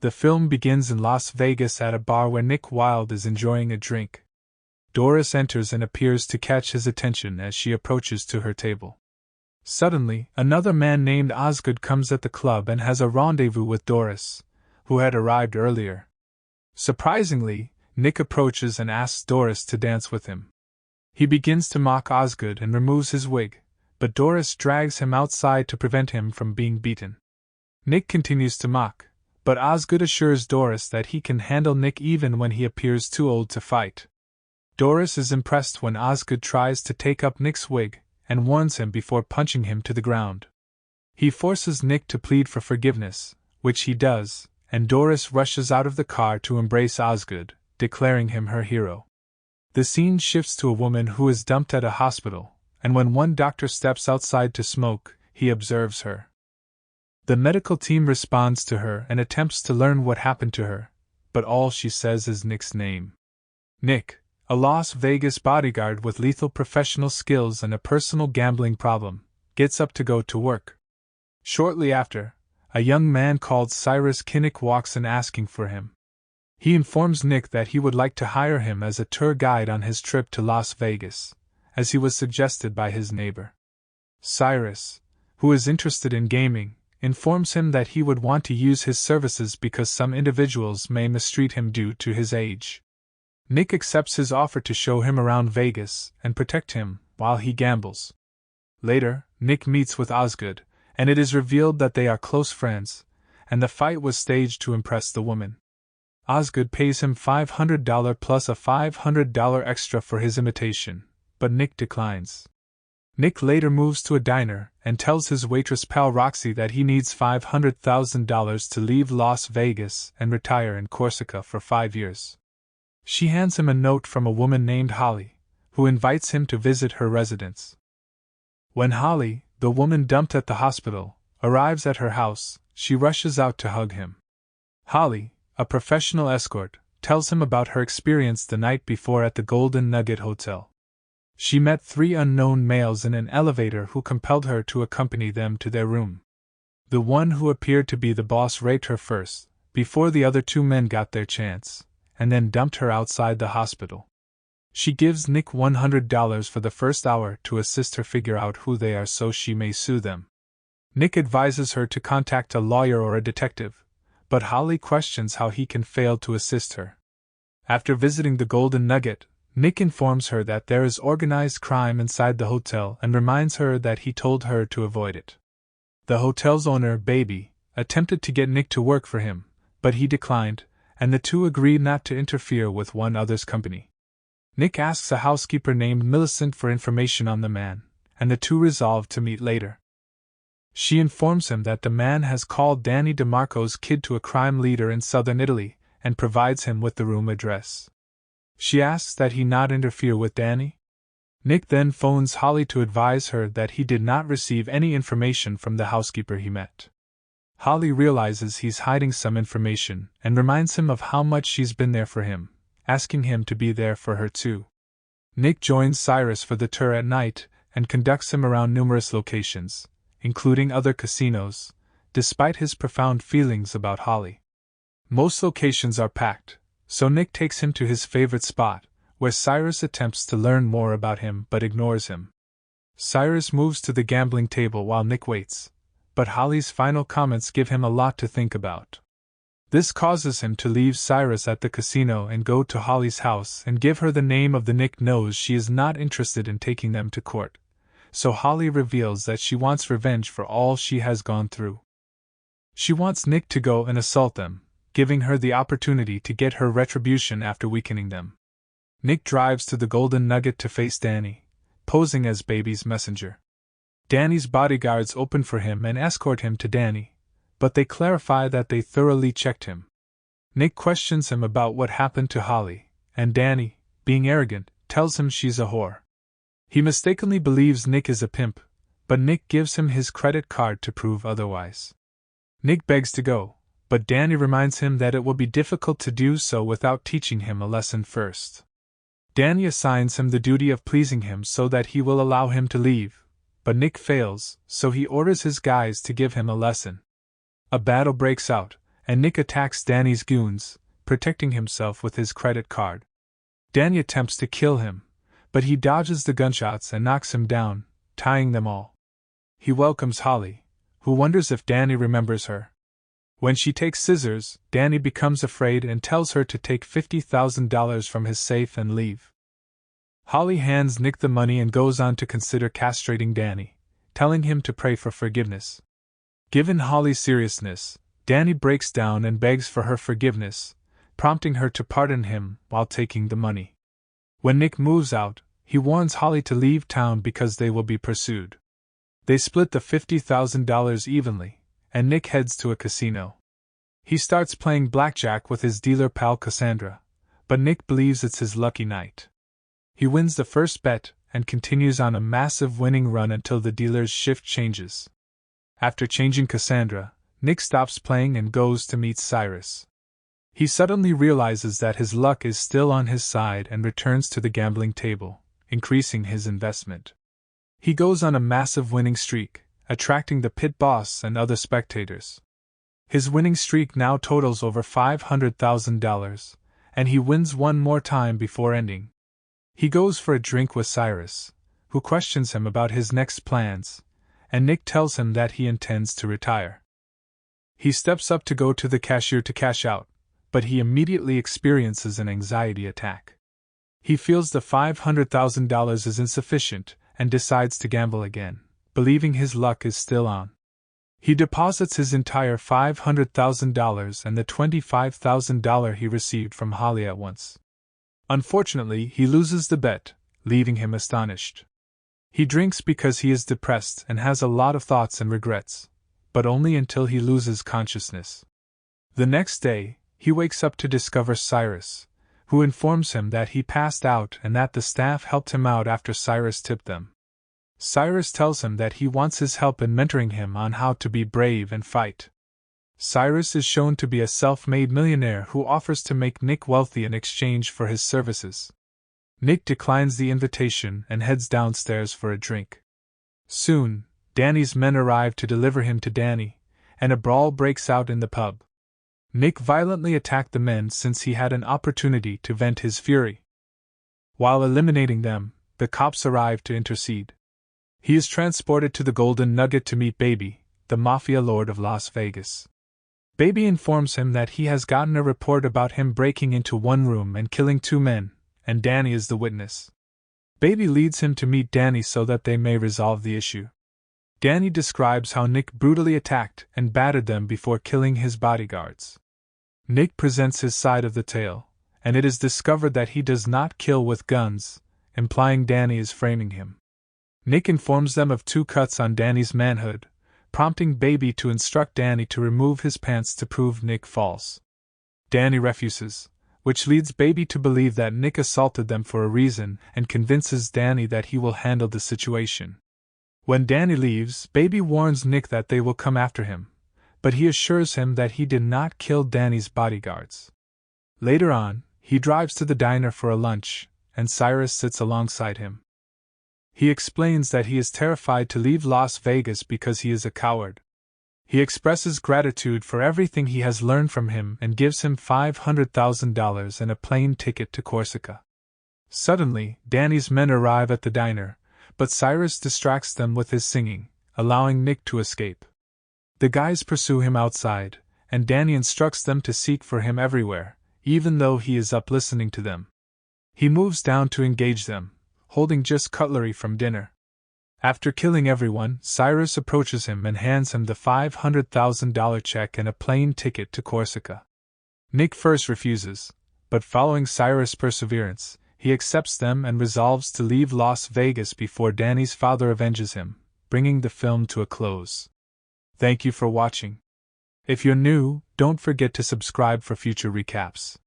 The film begins in Las Vegas at a bar where Nick Wilde is enjoying a drink. Doris enters and appears to catch his attention as she approaches to her table. Suddenly, another man named Osgood comes at the club and has a rendezvous with Doris, who had arrived earlier. Surprisingly, Nick approaches and asks Doris to dance with him. He begins to mock Osgood and removes his wig, but Doris drags him outside to prevent him from being beaten. Nick continues to mock, but Osgood assures Doris that he can handle Nick even when he appears too old to fight. Doris is impressed when Osgood tries to take up Nick's wig and warns him before punching him to the ground. He forces Nick to plead for forgiveness, which he does, and Doris rushes out of the car to embrace Osgood, declaring him her hero. The scene shifts to a woman who is dumped at a hospital, and when one doctor steps outside to smoke, he observes her. The medical team responds to her and attempts to learn what happened to her, but all she says is Nick's name. Nick, a Las Vegas bodyguard with lethal professional skills and a personal gambling problem, gets up to go to work. Shortly after, a young man called Cyrus Kinnick walks in asking for him. He informs Nick that he would like to hire him as a tour guide on his trip to Las Vegas, as he was suggested by his neighbor. Cyrus, who is interested in gaming, informs him that he would want to use his services because some individuals may mistreat him due to his age. Nick accepts his offer to show him around Vegas and protect him while he gambles. Later, Nick meets with Osgood, and it is revealed that they are close friends, and the fight was staged to impress the woman. Osgood pays him $500 plus a $500 extra for his imitation, but Nick declines. Nick later moves to a diner and tells his waitress pal Roxy that he needs $500,000 to leave Las Vegas and retire in Corsica for 5 years. She hands him a note from a woman named Holly, who invites him to visit her residence. When Holly, the woman dumped at the hospital, arrives at her house, she rushes out to hug him. Holly, a professional escort, tells him about her experience the night before at the Golden Nugget Hotel. She met 3 unknown males in an elevator who compelled her to accompany them to their room. The one who appeared to be the boss raped her first, before the other 2 men got their chance, and then dumped her outside the hospital. She gives Nick $100 for the first hour to assist her figure out who they are so she may sue them. Nick advises her to contact a lawyer or a detective, but Holly questions how he can fail to assist her. After visiting the Golden Nugget, Nick informs her that there is organized crime inside the hotel and reminds her that he told her to avoid it. The hotel's owner, Baby, attempted to get Nick to work for him, but he declined, and the two agreed not to interfere with one another's company. Nick asks a housekeeper named Millicent for information on the man, and the two resolve to meet later. She informs him that the man has called Danny DeMarco's kid to a crime leader in southern Italy, and provides him with the room address. She asks that he not interfere with Danny. Nick then phones Holly to advise her that he did not receive any information from the housekeeper he met. Holly realizes he's hiding some information and reminds him of how much she's been there for him, asking him to be there for her too. Nick joins Cyrus for the tour at night and conducts him around numerous locations, including other casinos, despite his profound feelings about Holly. Most locations are packed, so Nick takes him to his favorite spot, where Cyrus attempts to learn more about him but ignores him. Cyrus moves to the gambling table while Nick waits, but Holly's final comments give him a lot to think about. This causes him to leave Cyrus at the casino and go to Holly's house and give her the name of the Nick knows she is not interested in taking them to court, so Holly reveals that she wants revenge for all she has gone through. She wants Nick to go and assault them, giving her the opportunity to get her retribution after weakening them. Nick drives to the Golden Nugget to face Danny, posing as Baby's messenger. Danny's bodyguards open for him and escort him to Danny, but they clarify that they thoroughly checked him. Nick questions him about what happened to Holly, and Danny, being arrogant, tells him she's a whore. He mistakenly believes Nick is a pimp, but Nick gives him his credit card to prove otherwise. Nick begs to go, but Danny reminds him that it will be difficult to do so without teaching him a lesson first. Danny assigns him the duty of pleasing him so that he will allow him to leave, but Nick fails, so he orders his guys to give him a lesson. A battle breaks out, and Nick attacks Danny's goons, protecting himself with his credit card. Danny attempts to kill him, but he dodges the gunshots and knocks him down, tying them all. He welcomes Holly, who wonders if Danny remembers her. When she takes scissors, Danny becomes afraid and tells her to take $50,000 from his safe and leave. Holly hands Nick the money and goes on to consider castrating Danny, telling him to pray for forgiveness. Given Holly's seriousness, Danny breaks down and begs for her forgiveness, prompting her to pardon him while taking the money. When Nick moves out, he warns Holly to leave town because they will be pursued. They split the $50,000 evenly, and Nick heads to a casino. He starts playing blackjack with his dealer pal Cassandra, but Nick believes it's his lucky night. He wins the first bet and continues on a massive winning run until the dealer's shift changes. After changing Cassandra, Nick stops playing and goes to meet Cyrus. He suddenly realizes that his luck is still on his side and returns to the gambling table, increasing his investment. He goes on a massive winning streak, attracting the pit boss and other spectators. His winning streak now totals over $500,000, and he wins one more time before ending. He goes for a drink with Cyrus, who questions him about his next plans, and Nick tells him that he intends to retire. He steps up to go to the cashier to cash out, but he immediately experiences an anxiety attack. He feels the $500,000 is insufficient and decides to gamble again, believing his luck is still on. He deposits his entire $500,000 and the $25,000 he received from Holly at once. Unfortunately, he loses the bet, leaving him astonished. He drinks because he is depressed and has a lot of thoughts and regrets, but only until he loses consciousness. The next day, he wakes up to discover Cyrus, who informs him that he passed out and that the staff helped him out after Cyrus tipped them. Cyrus tells him that he wants his help in mentoring him on how to be brave and fight. Cyrus is shown to be a self-made millionaire who offers to make Nick wealthy in exchange for his services. Nick declines the invitation and heads downstairs for a drink. Soon, Danny's men arrive to deliver him to Danny, and a brawl breaks out in the pub. Nick violently attacked the men since he had an opportunity to vent his fury. While eliminating them, the cops arrive to intercede. He is transported to the Golden Nugget to meet Baby, the Mafia lord of Las Vegas. Baby informs him that he has gotten a report about him breaking into one room and killing two men, and Danny is the witness. Baby leads him to meet Danny so that they may resolve the issue. Danny describes how Nick brutally attacked and battered them before killing his bodyguards. Nick presents his side of the tale, and it is discovered that he does not kill with guns, implying Danny is framing him. Nick informs them of 2 cuts on Danny's manhood, prompting Baby to instruct Danny to remove his pants to prove Nick false. Danny refuses, which leads Baby to believe that Nick assaulted them for a reason and convinces Danny that he will handle the situation. When Danny leaves, Baby warns Nick that they will come after him, but he assures him that he did not kill Danny's bodyguards. Later on, he drives to the diner for a lunch, and Cyrus sits alongside him. He explains that he is terrified to leave Las Vegas because he is a coward. He expresses gratitude for everything he has learned from him and gives him $500,000 and a plane ticket to Corsica. Suddenly, Danny's men arrive at the diner, but Cyrus distracts them with his singing, allowing Nick to escape. The guys pursue him outside, and Danny instructs them to seek for him everywhere, even though he is up listening to them. He moves down to engage them, holding just cutlery from dinner. After killing everyone, Cyrus approaches him and hands him the $500,000 check and a plane ticket to Corsica. Nick first refuses, but following Cyrus' perseverance, he accepts them and resolves to leave Las Vegas before Danny's father avenges him, bringing the film to a close. Thank you for watching. If you're new, don't forget to subscribe for future recaps.